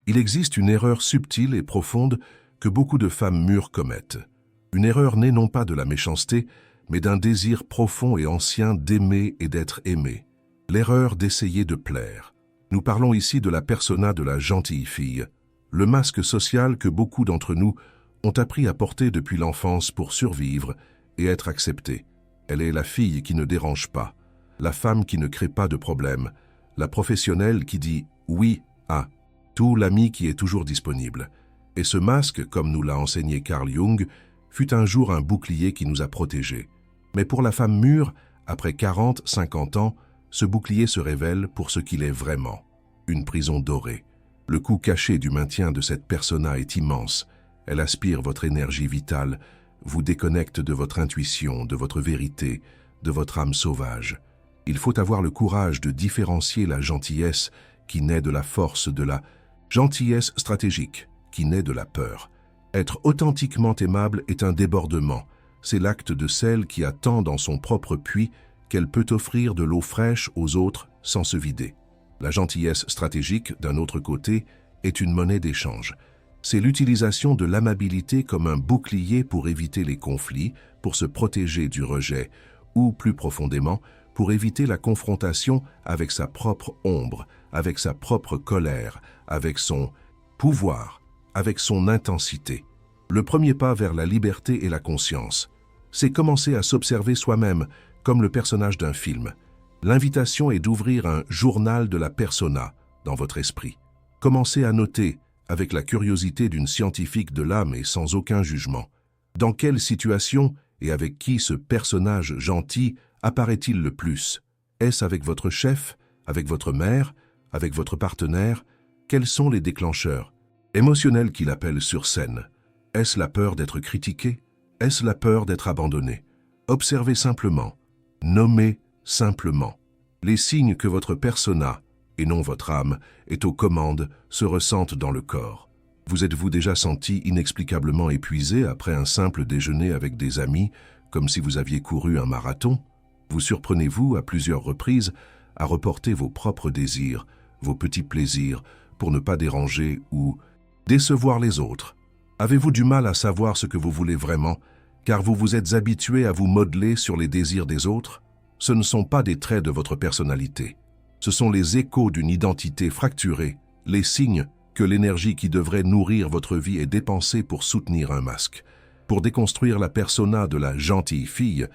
Il existe une erreur subtile et profonde que beaucoup de femmes mûres commettent. Une erreur née non pas de la méchanceté, mais d'un désir profond et ancien d'aimer et d'être aimé. L'erreur d'essayer de plaire. Nous parlons ici de la persona de la gentille fille, le masque social que beaucoup d'entre nous ont appris à porter depuis l'enfance pour survivre et être acceptés. Elle est la fille qui ne dérange pas, la femme qui ne crée pas de problème, la professionnelle qui dit oui à tout, l'ami qui est toujours disponible. Et ce masque, comme nous l'a enseigné Carl Jung, fut un jour un bouclier qui nous a protégés. Mais pour la femme mûre, après 40, 50 ans, ce bouclier se révèle pour ce qu'il est vraiment, une prison dorée. Le coût caché du maintien de cette persona est immense. Elle aspire votre énergie vitale, vous déconnecte de votre intuition, de votre vérité, de votre âme sauvage. Il faut avoir le courage de différencier la gentillesse qui naît de la force de la gentillesse stratégique, qui naît de la peur. Être authentiquement aimable est un débordement. C'est l'acte de celle qui a tant dans son propre puits qu'elle peut offrir de l'eau fraîche aux autres sans se vider. La gentillesse stratégique, d'un autre côté, est une monnaie d'échange. C'est l'utilisation de l'amabilité comme un bouclier pour éviter les conflits, pour se protéger du rejet, ou plus profondément, pour éviter la confrontation avec sa propre ombre, avec sa propre colère, avec son pouvoir, avec son intensité. Le premier pas vers la liberté et la conscience, c'est commencer à s'observer soi-même comme le personnage d'un film. L'invitation est d'ouvrir un journal de la persona dans votre esprit. Commencez à noter, avec la curiosité d'une scientifique de l'âme et sans aucun jugement, dans quelle situation et avec qui ce personnage gentil apparaît-il le plus? Est-ce avec votre chef, avec votre mère, avec votre partenaire? Quels sont les déclencheurs émotionnels qu'il appelle sur scène? Est-ce la peur d'être critiqué? Est-ce la peur d'être abandonné? Observez simplement, nommez simplement. Les signes que votre persona, et non votre âme, est aux commandes, se ressentent dans le corps. Vous êtes-vous déjà senti inexplicablement épuisé après un simple déjeuner avec des amis, comme si vous aviez couru un marathon? Vous surprenez-vous à plusieurs reprises à reporter vos propres désirs, vos petits plaisirs, pour ne pas déranger ou décevoir les autres? Avez-vous du mal à savoir ce que vous voulez vraiment, car vous vous êtes habitué à vous modeler sur les désirs des autres? Ce ne sont pas des traits de votre personnalité. Ce sont les échos d'une identité fracturée, les signes que l'énergie qui devrait nourrir votre vie est dépensée pour soutenir un masque. Pour déconstruire la persona de la gentille fille,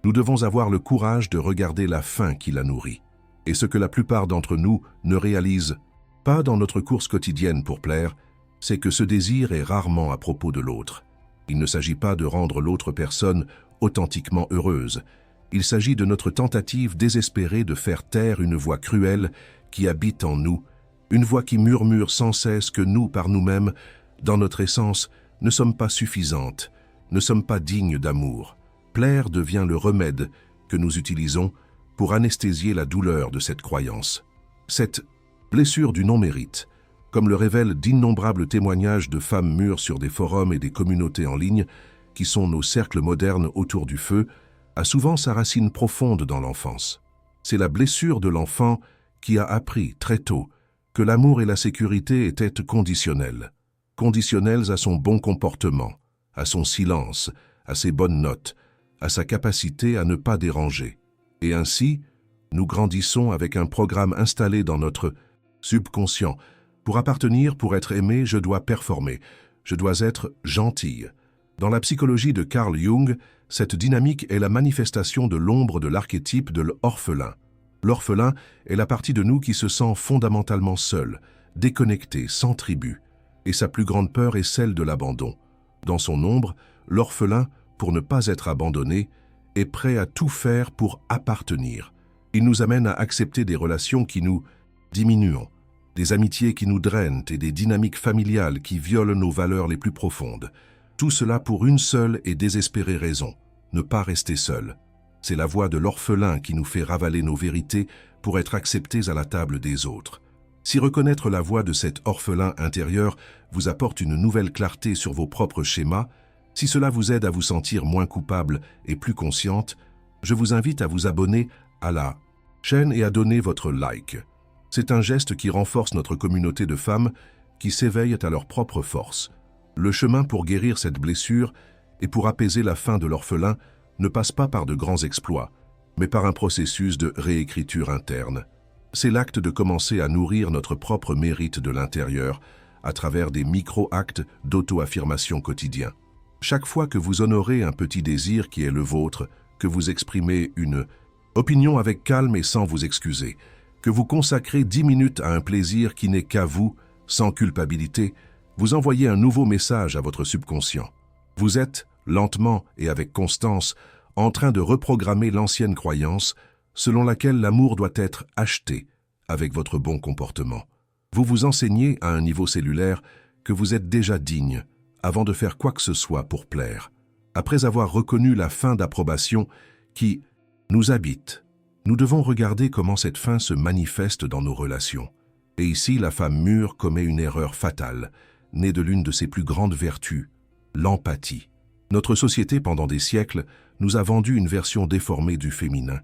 nous devons avoir le courage de regarder la faim qui la nourrit. Et ce que la plupart d'entre nous ne réalisent pas dans notre course quotidienne pour plaire, c'est que ce désir est rarement à propos de l'autre. Il ne s'agit pas de rendre l'autre personne authentiquement heureuse. Il s'agit de notre tentative désespérée de faire taire une voix cruelle qui habite en nous, une voix qui murmure sans cesse que nous, par nous-mêmes, dans notre essence, ne sommes pas suffisantes, ne sommes pas dignes d'amour. Plaire devient le remède que nous utilisons pour anesthésier la douleur de cette croyance. Cette blessure du non-mérite, comme le révèlent d'innombrables témoignages de femmes mûres sur des forums et des communautés en ligne, qui sont nos cercles modernes autour du feu, a souvent sa racine profonde dans l'enfance. C'est la blessure de l'enfant qui a appris très tôt que l'amour et la sécurité étaient conditionnels. Conditionnels à son bon comportement, à son silence, à ses bonnes notes, à sa capacité à ne pas déranger. Et ainsi, nous grandissons avec un programme installé dans notre subconscient. Pour appartenir, pour être aimé, je dois performer, je dois être gentille. Dans la psychologie de Carl Jung, cette dynamique est la manifestation de l'ombre de l'archétype de l'orphelin. L'orphelin est la partie de nous qui se sent fondamentalement seule, déconnectée, sans tribu. Et sa plus grande peur est celle de l'abandon. Dans son ombre, l'orphelin, pour ne pas être abandonné, est prêt à tout faire pour appartenir. Il nous amène à accepter des relations qui nous diminuent, des amitiés qui nous drainent et des dynamiques familiales qui violent nos valeurs les plus profondes. Tout cela pour une seule et désespérée raison, ne pas rester seul. C'est la voix de l'orphelin qui nous fait ravaler nos vérités pour être acceptés à la table des autres. Si reconnaître la voix de cet orphelin intérieur vous apporte une nouvelle clarté sur vos propres schémas, si cela vous aide à vous sentir moins coupable et plus consciente, je vous invite à vous abonner à la chaîne et à donner votre like. C'est un geste qui renforce notre communauté de femmes qui s'éveillent à leur propre force. Le chemin pour guérir cette blessure et pour apaiser la faim de l'orphelin ne passe pas par de grands exploits, mais par un processus de réécriture interne. C'est l'acte de commencer à nourrir notre propre mérite de l'intérieur à travers des micro-actes d'auto-affirmation quotidien. Chaque fois que vous honorez un petit désir qui est le vôtre, que vous exprimez une opinion avec calme et sans vous excuser, que vous consacrez 10 minutes à un plaisir qui n'est qu'à vous, sans culpabilité, vous envoyez un nouveau message à votre subconscient. Vous êtes, lentement et avec constance, en train de reprogrammer l'ancienne croyance selon laquelle l'amour doit être acheté avec votre bon comportement. Vous vous enseignez à un niveau cellulaire que vous êtes déjà digne avant de faire quoi que ce soit pour plaire. Après avoir reconnu la faim d'approbation qui nous habite, nous devons regarder comment cette faim se manifeste dans nos relations. Et ici, la femme mûre commet une erreur fatale, née de l'une de ses plus grandes vertus, l'empathie. Notre société, pendant des siècles, nous a vendu une version déformée du féminin,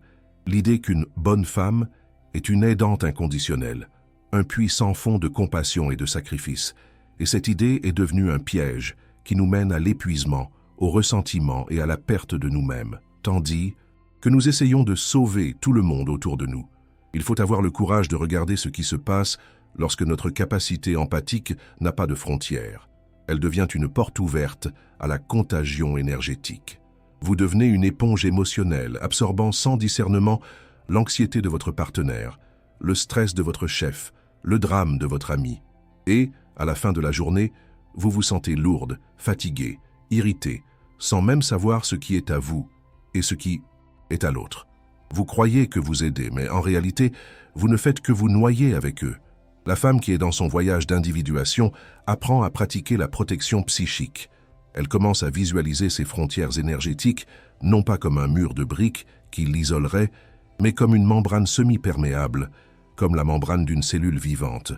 l'idée qu'une bonne femme est une aidante inconditionnelle, un puits sans fond de compassion et de sacrifice. Et cette idée est devenue un piège qui nous mène à l'épuisement, au ressentiment et à la perte de nous-mêmes, tandis que nous essayons de sauver tout le monde autour de nous. Il faut avoir le courage de regarder ce qui se passe lorsque notre capacité empathique n'a pas de frontières. Elle devient une porte ouverte à la contagion énergétique. Vous devenez une éponge émotionnelle, absorbant sans discernement l'anxiété de votre partenaire, le stress de votre chef, le drame de votre ami. Et, à la fin de la journée, vous vous sentez lourde, fatiguée, irritée, sans même savoir ce qui est à vous et ce qui est à l'autre. Vous croyez que vous aidez, mais en réalité, vous ne faites que vous noyer avec eux. La femme qui est dans son voyage d'individuation apprend à pratiquer la protection psychique. Elle commence à visualiser ses frontières énergétiques, non pas comme un mur de briques qui l'isolerait, mais comme une membrane semi-perméable, comme la membrane d'une cellule vivante.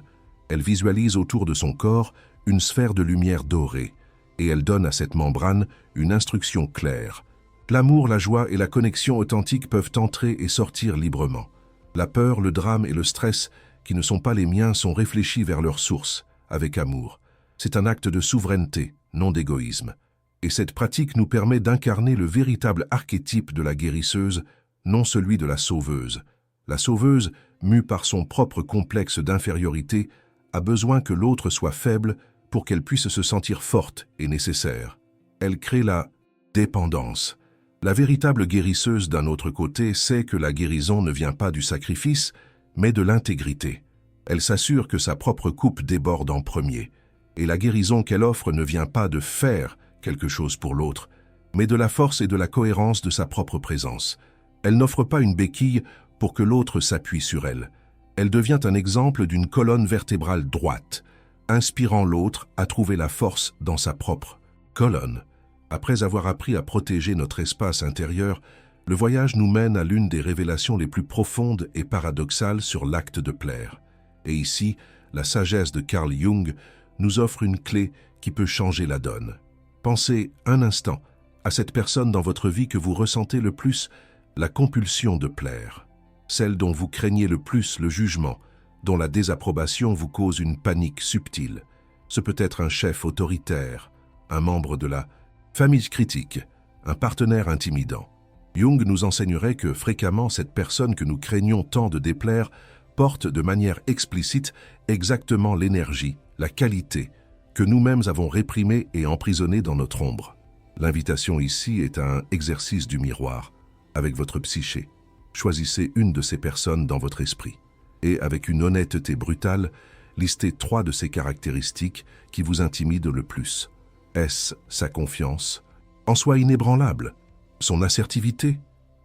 Elle visualise autour de son corps une sphère de lumière dorée, et elle donne à cette membrane une instruction claire. L'amour, la joie et la connexion authentique peuvent entrer et sortir librement. La peur, le drame et le stress, qui ne sont pas les miens, sont réfléchis vers leur source, avec amour. C'est un acte de souveraineté, non d'égoïsme. Et cette pratique nous permet d'incarner le véritable archétype de la guérisseuse, non celui de la sauveuse. La sauveuse, mue par son propre complexe d'infériorité, a besoin que l'autre soit faible pour qu'elle puisse se sentir forte et nécessaire. Elle crée la dépendance. La véritable guérisseuse, d'un autre côté, sait que la guérison ne vient pas du sacrifice, mais de l'intégrité. Elle s'assure que sa propre coupe déborde en premier. Et la guérison qu'elle offre ne vient pas de faire quelque chose pour l'autre, mais de la force et de la cohérence de sa propre présence. Elle n'offre pas une béquille pour que l'autre s'appuie sur elle. Elle devient un exemple d'une colonne vertébrale droite, inspirant l'autre à trouver la force dans sa propre colonne. Après avoir appris à protéger notre espace intérieur, le voyage nous mène à l'une des révélations les plus profondes et paradoxales sur l'acte de plaire. Et ici, la sagesse de Carl Jung nous offre une clé qui peut changer la donne. Pensez un instant à cette personne dans votre vie que vous ressentez le plus la compulsion de plaire, celle dont vous craignez le plus le jugement, dont la désapprobation vous cause une panique subtile. Ce peut être un chef autoritaire, un membre de la famille critique, un partenaire intimidant. Jung nous enseignerait que fréquemment cette personne que nous craignons tant de déplaire porte de manière explicite exactement l'énergie, la qualité que nous-mêmes avons réprimée et emprisonnée dans notre ombre. L'invitation ici est un exercice du miroir. Avec votre psyché, choisissez une de ces personnes dans votre esprit et, avec une honnêteté brutale, listez 3 de ces caractéristiques qui vous intimident le plus. Est-ce sa confiance en soi inébranlable, son assertivité,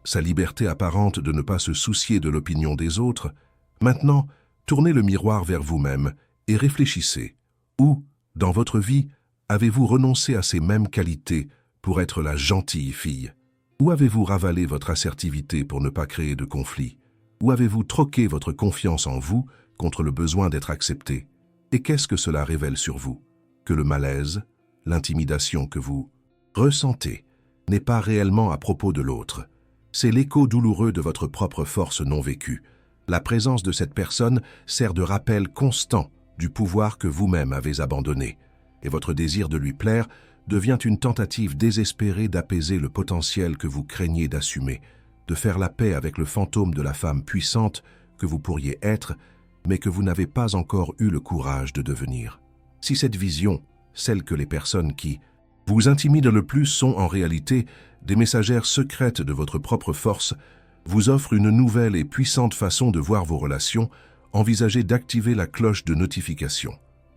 sa liberté apparente de ne pas se soucier de l'opinion des autres? Maintenant, tournez le miroir vers vous-même et réfléchissez. Où, dans votre vie, avez-vous renoncé à ces mêmes qualités pour être la gentille fille? Où avez-vous ravalé votre assertivité pour ne pas créer de conflit? Où avez-vous troqué votre confiance en vous contre le besoin d'être accepté? Et qu'est-ce que cela révèle sur vous? Que le malaise, l'intimidation que vous ressentez n'est pas réellement à propos de l'autre. C'est l'écho douloureux de votre propre force non vécue. La présence de cette personne sert de rappel constant du pouvoir que vous-même avez abandonné, et votre désir de lui plaire devient une tentative désespérée d'apaiser le potentiel que vous craignez d'assumer, de faire la paix avec le fantôme de la femme puissante que vous pourriez être, mais que vous n'avez pas encore eu le courage de devenir. Si cette vision, celle que les personnes qui vous intimident le plus sont en réalité des messagères secrètes de votre propre force, vous offre une nouvelle et puissante façon de voir vos relations, envisagez d'activer la cloche de notification.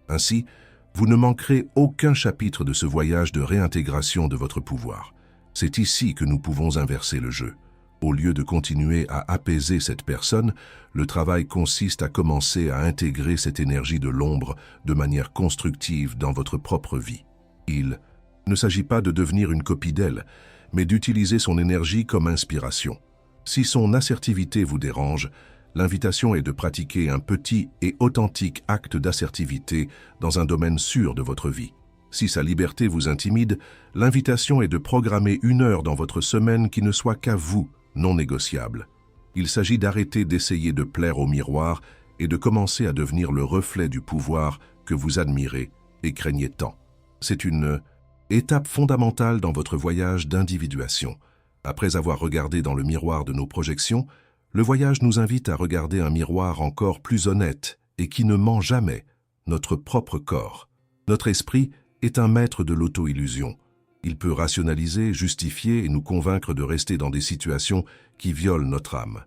Ainsi, vous ne manquerez aucun chapitre de ce voyage de réintégration de votre pouvoir. C'est ici que nous pouvons inverser le jeu. Au lieu de continuer à apaiser cette personne, le travail consiste à commencer à intégrer cette énergie de l'ombre de manière constructive dans votre propre vie. Il ne s'agit pas de devenir une copie d'elle, mais d'utiliser son énergie comme inspiration. Si son assertivité vous dérange, l'invitation est de pratiquer un petit et authentique acte d'assertivité dans un domaine sûr de votre vie. Si sa liberté vous intimide, l'invitation est de programmer 1 heure dans votre semaine qui ne soit qu'à vous, non négociable. Il s'agit d'arrêter d'essayer de plaire au miroir et de commencer à devenir le reflet du pouvoir que vous admirez et craignez tant. C'est une étape fondamentale dans votre voyage d'individuation. Après avoir regardé dans le miroir de nos projections, le voyage nous invite à regarder un miroir encore plus honnête et qui ne ment jamais, notre propre corps. Notre esprit est un maître de l'auto-illusion. Il peut rationaliser, justifier et nous convaincre de rester dans des situations qui violent notre âme.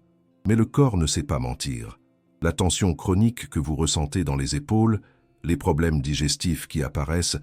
Mais le corps ne sait pas mentir. La tension chronique que vous ressentez dans les épaules, les problèmes digestifs qui apparaissent,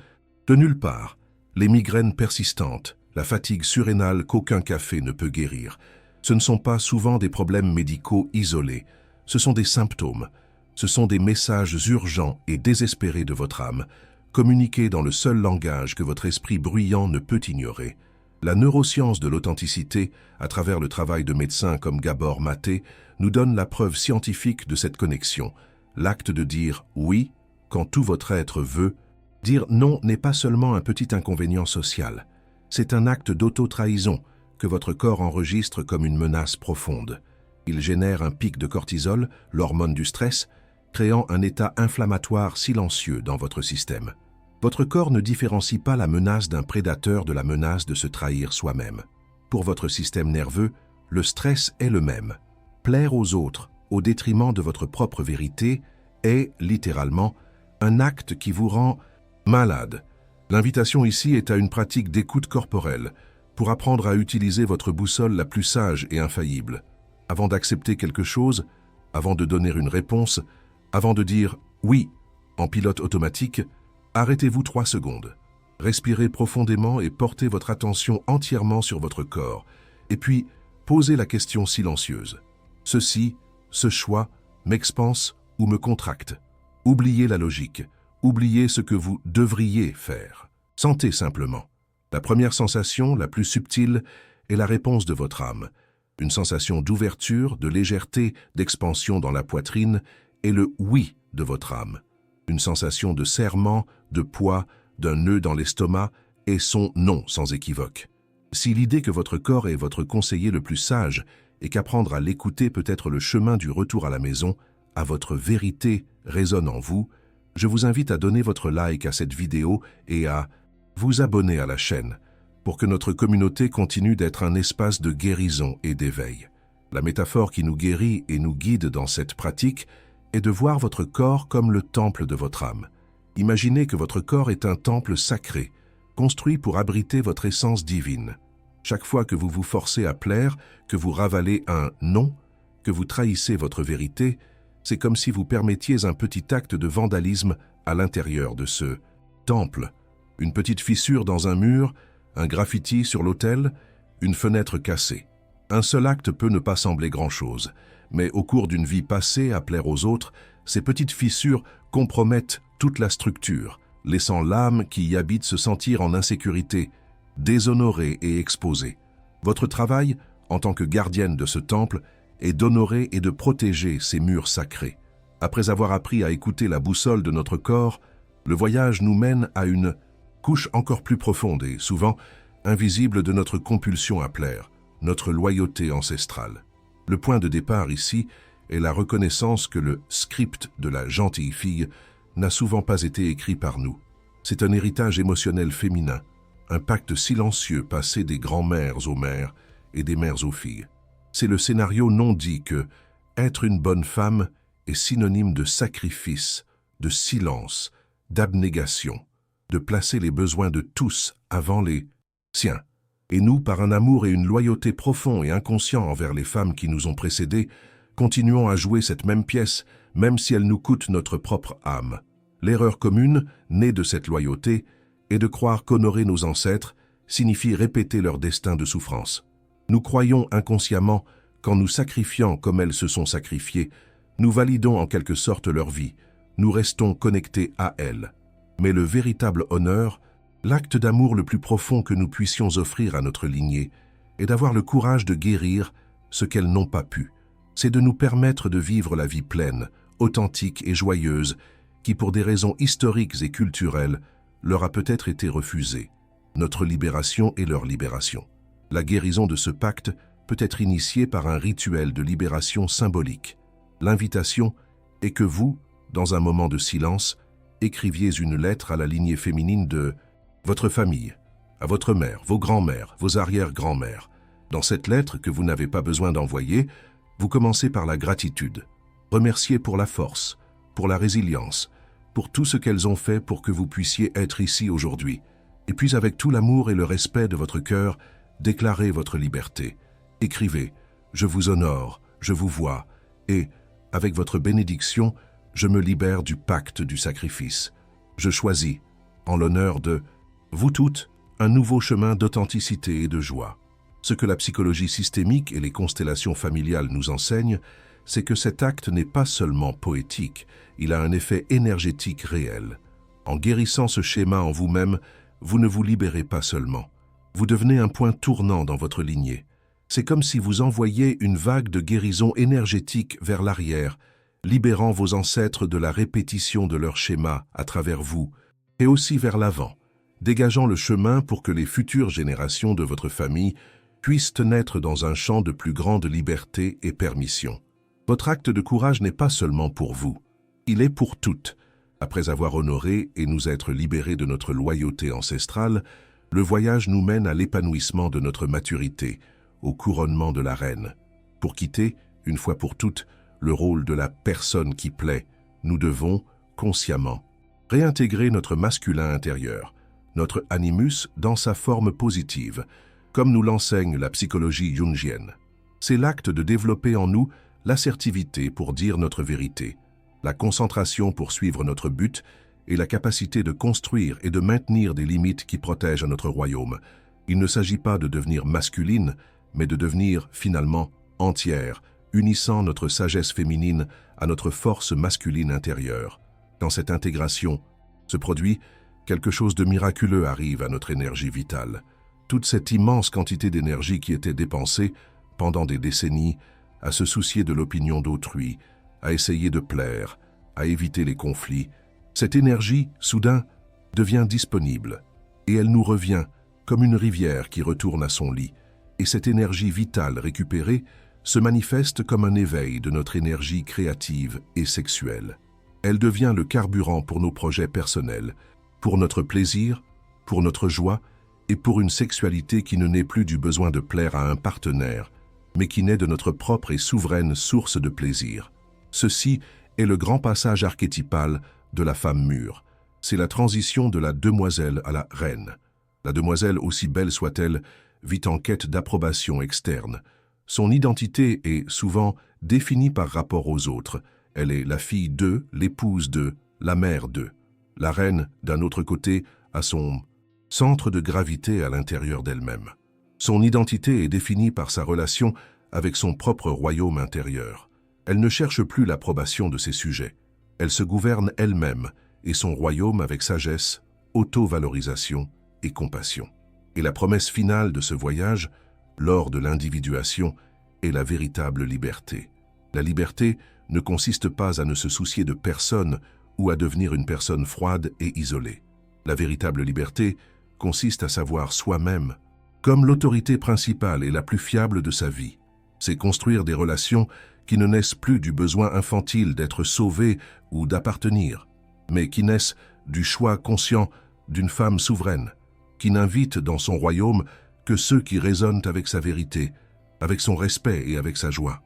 de nulle part, les migraines persistantes, la fatigue surrénale qu'aucun café ne peut guérir, ce ne sont pas souvent des problèmes médicaux isolés, ce sont des symptômes, ce sont des messages urgents et désespérés de votre âme, communiqués dans le seul langage que votre esprit bruyant ne peut ignorer. La neuroscience de l'authenticité, à travers le travail de médecins comme Gabor Maté, nous donne la preuve scientifique de cette connexion. L'acte de dire « oui » quand tout votre être veut. Dire « non » n'est pas seulement un petit inconvénient social. C'est un acte d'auto-trahison que votre corps enregistre comme une menace profonde. Il génère un pic de cortisol, l'hormone du stress, créant un état inflammatoire silencieux dans votre système. Votre corps ne différencie pas la menace d'un prédateur de la menace de se trahir soi-même. Pour votre système nerveux, le stress est le même. Plaire aux autres, au détriment de votre propre vérité, est, littéralement, un acte qui vous rend malade. L'invitation ici est à une pratique d'écoute corporelle, pour apprendre à utiliser votre boussole la plus sage et infaillible. Avant d'accepter quelque chose, avant de donner une réponse, avant de dire « oui » en pilote automatique, arrêtez-vous 3 secondes. Respirez profondément et portez votre attention entièrement sur votre corps. Et puis, posez la question silencieuse. Ceci, ce choix, m'expanse ou me contracte. Oubliez la logique. Oubliez ce que vous devriez faire. Sentez simplement. La première sensation, la plus subtile, est la réponse de votre âme. Une sensation d'ouverture, de légèreté, d'expansion dans la poitrine est le « oui » de votre âme. Une sensation de serrement, de poids, d'un nœud dans l'estomac est son « non » sans équivoque. Si l'idée que votre corps est votre conseiller le plus sage et qu'apprendre à l'écouter peut être le chemin du retour à la maison, à votre vérité résonne en vous, je vous invite à donner votre like à cette vidéo et à vous abonner à la chaîne pour que notre communauté continue d'être un espace de guérison et d'éveil. La métaphore qui nous guérit et nous guide dans cette pratique est de voir votre corps comme le temple de votre âme. Imaginez que votre corps est un temple sacré, construit pour abriter votre essence divine. Chaque fois que vous vous forcez à plaire, que vous ravalez un « non », que vous trahissez votre vérité, c'est comme si vous permettiez un petit acte de vandalisme à l'intérieur de ce temple. Une petite fissure dans un mur, un graffiti sur l'autel, une fenêtre cassée. Un seul acte peut ne pas sembler grand-chose, mais au cours d'une vie passée à plaire aux autres, ces petites fissures compromettent toute la structure, laissant l'âme qui y habite se sentir en insécurité, déshonorée et exposée. Votre travail, en tant que gardienne de ce temple, est d'honorer et de protéger ces murs sacrés. Après avoir appris à écouter la boussole de notre corps, le voyage nous mène à une couche encore plus profonde et souvent invisible de notre compulsion à plaire, notre loyauté ancestrale. Le point de départ ici est la reconnaissance que le script de la gentille fille n'a souvent pas été écrit par nous. C'est un héritage émotionnel féminin, un pacte silencieux passé des grands-mères aux mères et des mères aux filles. C'est le scénario non dit que être une bonne femme est synonyme de sacrifice, de silence, d'abnégation, de placer les besoins de tous avant les siens. Et nous, par un amour et une loyauté profonds et inconscients envers les femmes qui nous ont précédés, continuons à jouer cette même pièce, même si elle nous coûte notre propre âme. L'erreur commune, née de cette loyauté, est de croire qu'honorer nos ancêtres signifie répéter leur destin de souffrance. Nous croyons inconsciemment qu'en nous sacrifiant comme elles se sont sacrifiées, nous validons en quelque sorte leur vie, nous restons connectés à elles. Mais le véritable honneur, l'acte d'amour le plus profond que nous puissions offrir à notre lignée, est d'avoir le courage de guérir ce qu'elles n'ont pas pu. C'est de nous permettre de vivre la vie pleine, authentique et joyeuse, qui pour des raisons historiques et culturelles, leur a peut-être été refusée. Notre libération est leur libération. La guérison de ce pacte peut être initiée par un rituel de libération symbolique. L'invitation est que vous, dans un moment de silence, écriviez une lettre à la lignée féminine de votre famille, à votre mère, vos grands-mères, vos arrière-grands-mères. Dans cette lettre que vous n'avez pas besoin d'envoyer, vous commencez par la gratitude. Remerciez pour la force, pour la résilience, pour tout ce qu'elles ont fait pour que vous puissiez être ici aujourd'hui. Et puis avec tout l'amour et le respect de votre cœur, déclarez votre liberté. Écrivez « Je vous honore, je vous vois » et, avec votre bénédiction, je me libère du pacte du sacrifice. Je choisis, en l'honneur de vous toutes, un nouveau chemin d'authenticité et de joie. Ce que la psychologie systémique et les constellations familiales nous enseignent, c'est que cet acte n'est pas seulement poétique, il a un effet énergétique réel. En guérissant ce schéma en vous-même, vous ne vous libérez pas seulement. Vous devenez un point tournant dans votre lignée. C'est comme si vous envoyiez une vague de guérison énergétique vers l'arrière, libérant vos ancêtres de la répétition de leur schéma à travers vous, et aussi vers l'avant, dégageant le chemin pour que les futures générations de votre famille puissent naître dans un champ de plus grande liberté et permission. Votre acte de courage n'est pas seulement pour vous, il est pour toutes. Après avoir honoré et nous être libérés de notre loyauté ancestrale, le voyage nous mène à l'épanouissement de notre maturité, au couronnement de la reine. Pour quitter, une fois pour toutes, le rôle de la personne qui plaît, nous devons, consciemment, réintégrer notre masculin intérieur, notre animus dans sa forme positive, comme nous l'enseigne la psychologie jungienne. C'est l'acte de développer en nous l'assertivité pour dire notre vérité, la concentration pour suivre notre but et la capacité de construire et de maintenir des limites qui protègent notre royaume. Il ne s'agit pas de devenir masculine, mais de devenir finalement entière, unissant notre sagesse féminine à notre force masculine intérieure. Dans cette intégration se produit quelque chose de miraculeux arrive à notre énergie vitale. Toute cette immense quantité d'énergie qui était dépensée pendant des décennies à se soucier de l'opinion d'autrui, à essayer de plaire, à éviter les conflits, cette énergie, soudain, devient disponible et elle nous revient comme une rivière qui retourne à son lit. Et cette énergie vitale récupérée se manifeste comme un éveil de notre énergie créative et sexuelle. Elle devient le carburant pour nos projets personnels, pour notre plaisir, pour notre joie et pour une sexualité qui ne naît plus du besoin de plaire à un partenaire, mais qui naît de notre propre et souveraine source de plaisir. Ceci est le grand passage archétypal de la femme mûre. C'est la transition de la demoiselle à la reine. La demoiselle, aussi belle soit-elle, vit en quête d'approbation externe. Son identité est souvent définie par rapport aux autres. Elle est la fille d'eux, l'épouse d'eux, la mère d'eux. La reine, d'un autre côté, a son centre de gravité à l'intérieur d'elle-même. Son identité est définie par sa relation avec son propre royaume intérieur. Elle ne cherche plus l'approbation de ses sujets. Elle se gouverne elle-même et son royaume avec sagesse, auto-valorisation et compassion. Et la promesse finale de ce voyage, lors de l'individuation, est la véritable liberté. La liberté ne consiste pas à ne se soucier de personne ou à devenir une personne froide et isolée. La véritable liberté consiste à savoir soi-même comme l'autorité principale et la plus fiable de sa vie. C'est construire des relations qui ne naissent plus du besoin infantile d'être sauvé ou d'appartenir, mais qui naissent du choix conscient d'une femme souveraine, qui n'invite dans son royaume que ceux qui résonnent avec sa vérité, avec son respect et avec sa joie.